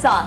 7,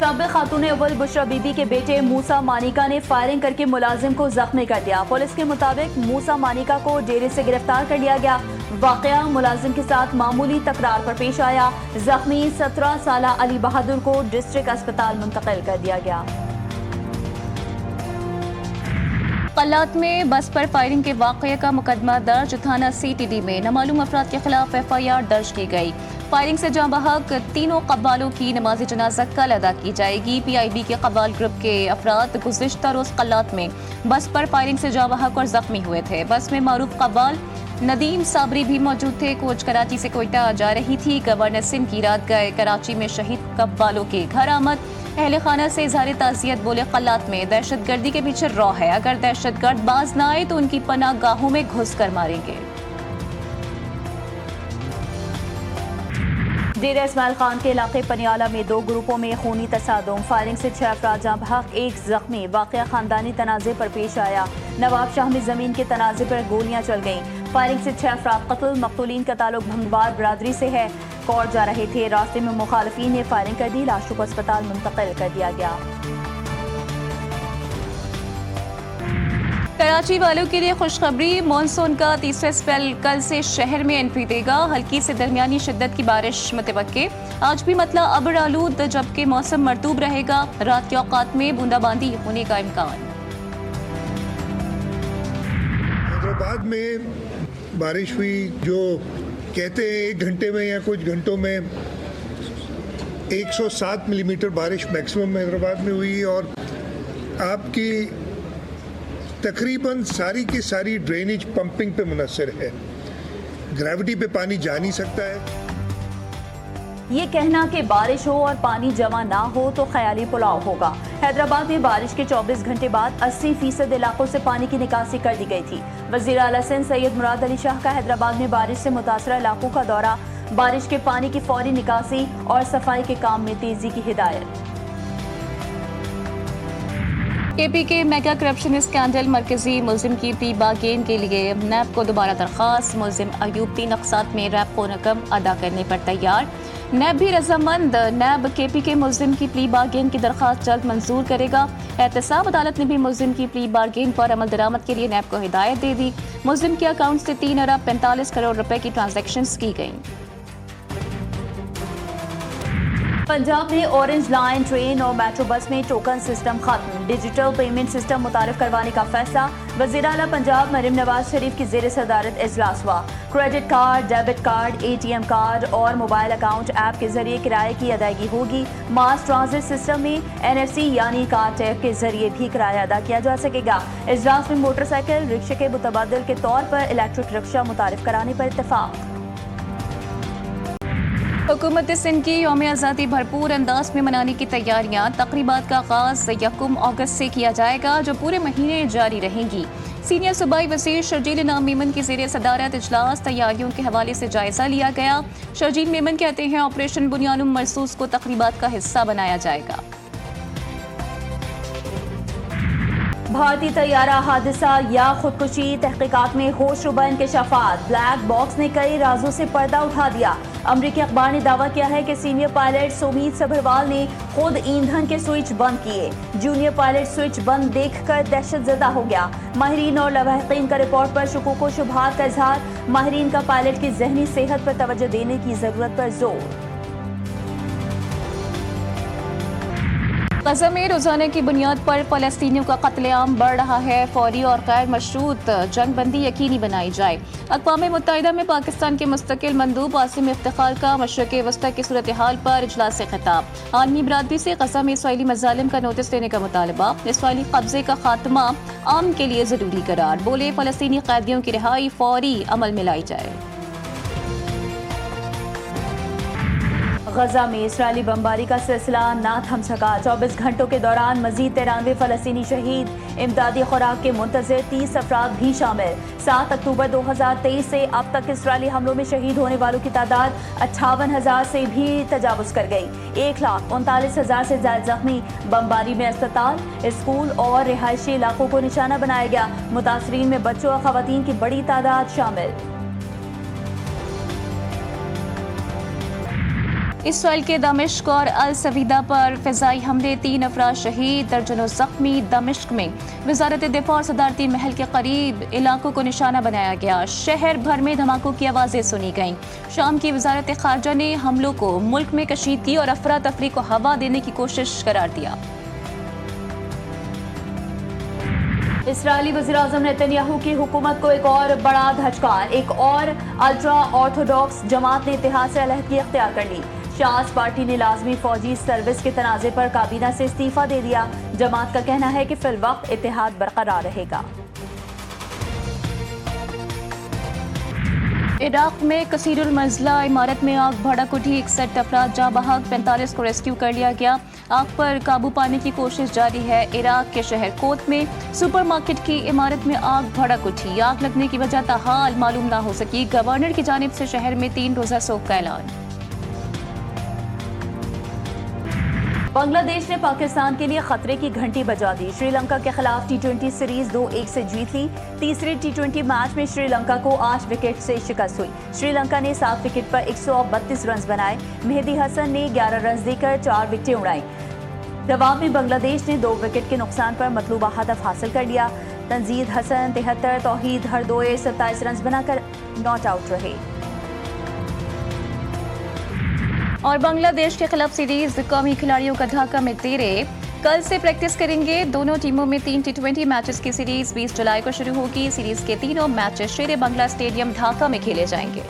سابق خاتون اول بشرا بی بی کے بیٹے موسیٰ مانیکا نے فائرنگ کر کے ملازم کو زخمی کر دیا. پولیس کے مطابق موسیٰ مانیکا کو ڈیرے سے گرفتار کر لیا گیا. واقعہ ملازم کے ساتھ معمولی تکرار پر پیش آیا. زخمی 17 سالہ علی بہادر کو ڈسٹرکٹ اسپتال منتقل کر دیا گیا. قلات میں بس پر فائرنگ کے واقعے کا مقدمہ درج. تھانہ سی ٹی ڈی میں نامعلوم افراد کے خلاف ایف آئی آر درج کی گئی. فائرنگ سے جاں بحق تینوں قوالوں کی نماز جنازہ کل ادا کی جائے گی. پی آئی بی کے قوال گروپ کے افراد گزشتہ روز قلات میں بس پر فائرنگ سے جاں بحق اور زخمی ہوئے تھے. بس میں معروف قوال ندیم صابری بھی موجود تھے. کوچ کراچی سے کوئٹہ جا رہی تھی. گورنر سندھ کی رات گئے. کراچی میں شہید قوالوں کے گھر آمد. اہل خانہ سے اظہار تعزیت. بولے قلات میں دہشت گردی کے پیچھے رو ہے. اگر دہشت گرد باز نہ آئے تو ان کی پناہ گاہوں میں گھس کر ماریں گے. ڈیرہ اسماعیل خان کے علاقے پنیالہ میں 2 گروپوں میں خونی تصادم. فائرنگ سے 6 افراد جاں بحق 1 زخمی. واقعہ خاندانی تنازع پر پیش آیا. نواب شاہ میں زمین کے تنازع پر گولیاں چل گئیں. فائرنگ سے 6 افراد قتل. مقتولین کا تعلق بھنگوار برادری سے ہے. کوٹ جا رہے تھے. راستے میں مخالفین نے فائرنگ کر دی. لاشوں کو اسپتال منتقل کر دیا گیا. کراچی والوں کے لیے خوشخبری. مانسون کا تیسرا اسپیل کل سے شہر میں انٹری دے گا. ہلکی سے درمیانی شدت کی بارش متوقع. آج بھی مطلع ابر آلود جبکہ موسم مرطوب رہے گا. رات کے اوقات میں بوندا باندی ہونے کا امکان. حیدرآباد میں بارش ہوئی جو کہتے ہیں 1 گھنٹے میں یا کچھ گھنٹوں میں 107 ملی میٹر بارش میکسیمم حیدرآباد میں ہوئی. اور آپ کی تقریباً ساری کی ساری ڈرینیج پمپنگ پہ منحصر ہے. گریوٹی پہ پانی جا نہیں سکتا ہے. یہ کہنا کہ بارش ہو اور پانی جمع نہ ہو تو خیالی پلاؤ ہوگا. حیدرآباد میں بارش کے 24 گھنٹے بعد 80% علاقوں سے پانی کی نکاسی کر دی گئی تھی. وزیر اعلیٰ سندھ سید مراد علی شاہ کا حیدرآباد میں بارش سے متاثرہ علاقوں کا دورہ. بارش کے پانی کی فوری نکاسی اور صفائی کے کام میں تیزی کی ہدایت. کے پی کے میگا کرپشن اسکینڈل. مرکزی ملزم کی پلی بارگین کے لیے نیب کو دوبارہ درخواست. ملزم ایوب 3 اقساط میں ریپ کو رقم ادا کرنے پر تیار. نیب بھی رضامند. نیب کے پی کے ملزم کی پلی بارگین کی درخواست جلد منظور کرے گا. احتساب عدالت نے بھی ملزم کی پلی بارگین پر عمل درآمد کے لیے نیب کو ہدایت دے دی. ملزم کے اکاؤنٹ سے 3 ارب 45 کروڑ روپے کی ٹرانزیکشنز کی گئیں. پنجاب میں اورنج لائن ٹرین اور میٹرو بس میں ٹوکن سسٹم ختم. ڈیجیٹل پیمنٹ سسٹم متعارف کروانے کا فیصلہ. وزیر اعلیٰ پنجاب مریم نواز شریف کی زیر صدارت اجلاس ہوا. Credit card, debit card, A T M card اور موبائل اکاؤنٹ ایپ کے ذریعے کرائے کی ادائیگی ہوگی. ماس ٹرانزٹ سسٹم میں NFC یعنی کارڈ ٹیپ کے ذریعے بھی کرایہ ادا کیا جا سکے گا. اجلاس میں موٹر سائیکل رکشے کے متبادل کے طور پر الیکٹرک رکشہ متعارف کرانے پر اتفاق. حکومت سندھ کی یوم آزادی بھرپور انداز میں منانے کی تیاریاں. تقریبات کا آغاز 1 اگست سے کیا جائے گا جو پورے مہینے جاری رہیں گی. سینئر صوبائی وزیر شرجیل انعام میمن کی زیر صدارت اجلاس. تیاریوں کے حوالے سے جائزہ لیا گیا. شرجیل میمن کہتے ہیں آپریشن بنیان مرصوص کو تقریبات کا حصہ بنایا جائے گا. بھارتی طیارہ حادثہ یا خودکشی. تحقیقات میں ہوش ربا انکشافات. بلیک باکس نے کئی رازوں سے پردہ اٹھا دیا. امریکی اخبار نے دعویٰ کیا ہے کہ سینئر پائلٹ سومیت سبھروال نے خود ایندھن کے سوئچ بند کیے. جونیئر پائلٹ سوئچ بند دیکھ کر دہشت زدہ ہو گیا. ماہرین اور لواحقین کا رپورٹ پر شکوک و شبہات کا اظہار. ماہرین کا پائلٹ کی ذہنی صحت پر توجہ دینے کی ضرورت پر زور. غزہ میں روزانہ کی بنیاد پر فلسطینیوں کا قتل عام بڑھ رہا ہے. فوری اور غیر مشروط جنگ بندی یقینی بنائی جائے. اقوام متحدہ میں پاکستان کے مستقل مندوب عاصم افتخار کا مشرق وسطی کی صورتحال پر اجلاس سے خطاب. عالمی برادری سے غزہ میں اسرائیلی مظالم کا نوٹس دینے کا مطالبہ. اسرائیلی قبضے کا خاتمہ عام کے لیے ضروری قرار. بولے فلسطینی قیدیوں کی رہائی فوری عمل میں لائی جائے. غزہ میں اسرائیلی بمباری کا سلسلہ نہ تھم سکا. 24 گھنٹوں کے دوران مزید 93 فلسطینی شہید. امدادی خوراک کے منتظر 30 افراد بھی شامل. 7 اکتوبر 2023 سے اب تک اسرائیلی حملوں میں شہید ہونے والوں کی تعداد 58,000 سے بھی تجاوز کر گئی. 1,39,000 سے زائد زخمی. بمباری میں اسپتال، اسکول اور رہائشی علاقوں کو نشانہ بنایا گیا. متاثرین میں بچوں اور خواتین کی بڑی تعداد شامل. اسرائیل کے دمشق اور السویدہ پر فضائی حملے، 3 افراد شہید، درجنوں زخمی۔ دمشق میں وزارت دفاع اور صدارتی محل کے قریب علاقوں کو نشانہ بنایا گیا، شہر بھر میں دھماکوں کی آوازیں سنی گئیں۔ شام کی وزارت خارجہ نے حملوں کو ملک میں کشیدگی اور افراتفری کو ہوا دینے کی کوشش قرار دیا۔ اسرائیلی وزیراعظم نیتن کی حکومت کو ایک اور بڑا دھچکا، ایک اور الٹرا آرتھوڈاکس جماعت نے اتحاد سے علیحدگی اختیار کر لی۔ شاذ پارٹی نے لازمی فوجی سروس کے تنازع پر کابینہ سے استعفیٰ دے دیا۔ جماعت کا کہنا ہے کہ فی الوقت اتحاد برقرار رہے گا۔ عراق میں کثیر المنزلہ عمارت میں آگ بھڑک اٹھی، 61 افراد جاں بحق، 45 کو ریسکیو کر لیا گیا۔ آگ پر قابو پانے کی کوشش جاری ہے۔ عراق کے شہر کوت میں سپر مارکیٹ کی عمارت میں آگ بھڑک اٹھی، آگ لگنے کی وجہ تاحال معلوم نہ ہو سکی۔ گورنر کی جانب سے شہر میں 3 روزہ سوگ کا اعلان۔ بنگلہ دیش نے پاکستان کے لیے خطرے کی گھنٹی بجا دی، سری لنکا کے خلاف T20 سیریز 2-1 سے جیت لی۔ تیسرے T20 میچ میں سری لنکا کو 8 وکٹ سے شکست ہوئی۔ سری لنکا نے 7 وکٹ پر 132 رنز بنائے، مہدی حسن نے 11 رنز دے کر 4 وکٹیں اڑائیں۔ جواب میں بنگلہ دیش نے 2 وکٹ کے نقصان پر مطلوبہ ہدف حاصل کر لیا۔ تنزید حسن 73، توحید ہردوئے 27 رنز بنا کر ناٹ آؤٹ رہے۔ اور بنگلہ دیش کے خلاف سیریز قومی کھلاڑیوں کا ڈھاکہ میں 13 کل سے پریکٹس کریں گے۔ دونوں ٹیموں میں 3 T20 میچز کی سیریز 20 جولائی کو شروع ہوگی۔ سیریز کے تینوں میچز شیر بنگلہ اسٹیڈیم ڈھاکہ میں کھیلے جائیں گے۔